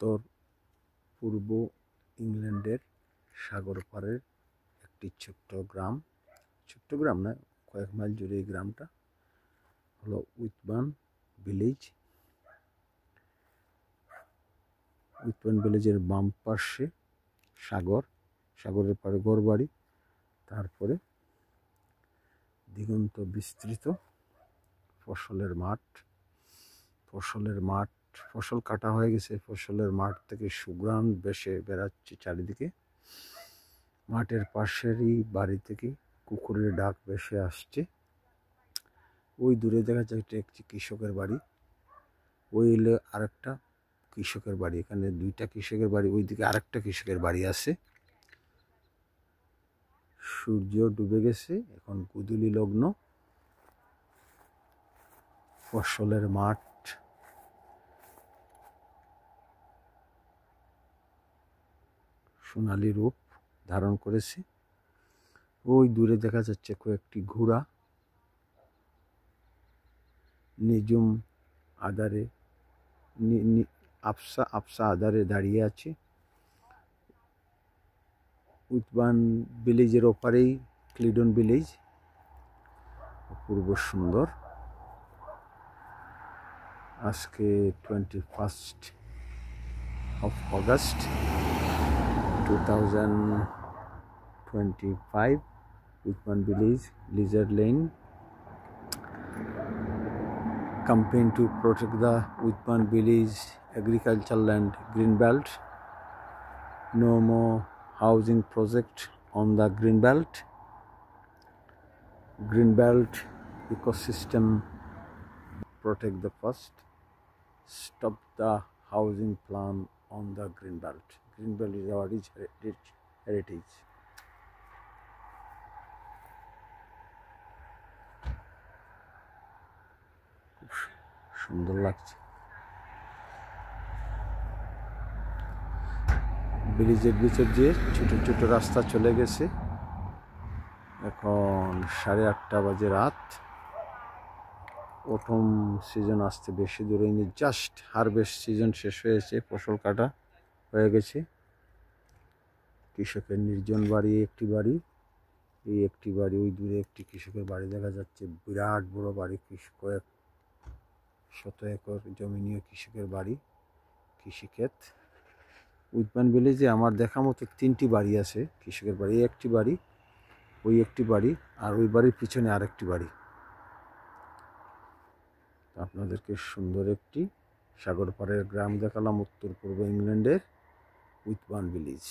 উত্তর পূর্ব ইংল্যান্ডের সাগর পাড়ের একটি ছোট্ট গ্রাম না, কয়েক মাইল জুড়ে এই গ্রামটা হলো উইথবার্ন ভিলেজ। উইথবার্ন ভিলেজের বাম পাশে সাগরের পাড়ে ঘরবাড়ি, তারপরে দিগন্ত বিস্তৃত ফসলের মাঠ। ফসল কাটা হয়ে গেছে, ফসলের মাঠ থেকে সুঘ্রাণ ভেসে বেড়াচ্ছে চারিদিকে। মাঠের পাশেরই বাড়ি থেকে কুকুরের ডাক ভেসে আসছে। ওই দূরে দেখা যাচ্ছে একটি কৃষকের বাড়ি, ওই হলো আরেকটা কৃষকের বাড়ি। এখানে দুইটা কৃষকের বাড়ি, ওইদিকে আরেকটা কৃষকের বাড়ি আছে। সূর্য ডুবে গেছে, এখন গোধূলি লগ্ন। ফসলের মাঠ সোনালী রূপ ধারণ করেছে। ওই দূরে দেখা যাচ্ছে কয়েকটি ঘোড়া নিঝুম আধারে আবসা আধারে দাঁড়িয়ে আছে। উইথবার্ন ভিলেজের ওপারেই ক্লিডন ভিলেজ, অপূর্ব সুন্দর। আজকে 21 August 2025, Withburn village, lizard lane. Campaign to protect the Whitburn Village agricultural land greenbelt. No more housing project on the greenbelt. Greenbelt ecosystem protect the first. Stop the housing plan on the greenbelt. Greenbelt is our rich heritage. সুন্দর লাগছে। ব্রিজের ভিতর দিয়ে ছোট ছোট রাস্তা চলে গেছে। এখন 8:30 বাজে রাত। অটম সিজন আসতে বেশি দূরে নেই, জাস্ট হারভেস্ট সিজন শেষ হয়েছে, ফসল কাটা হয়ে গেছে। কৃষকের নির্জন বাড়ি, একটি বাড়ি, এই একটি বাড়ি, ওই দূরে একটি কৃষকের বাড়ি দেখা যাচ্ছে, বিরাট বড় বাড়ি, কয়েক শত একর জমি নিয়ে কৃষকের বাড়ি, কৃষিক্ষেত। উইথবার্ন ভিলেজে আমার দেখা মতো 3টি বাড়ি আছে, কৃষকের বাড়ি, একটি বাড়ি, ওই একটি বাড়ি, আর ওই বাড়ির পিছনে আরেকটি বাড়ি। আপনাদেরকে সুন্দর একটি সাগর পাড়ের গ্রাম দেখালাম, উত্তর পূর্ব ইংল্যান্ডের উইথবার্ন ভিলেজ।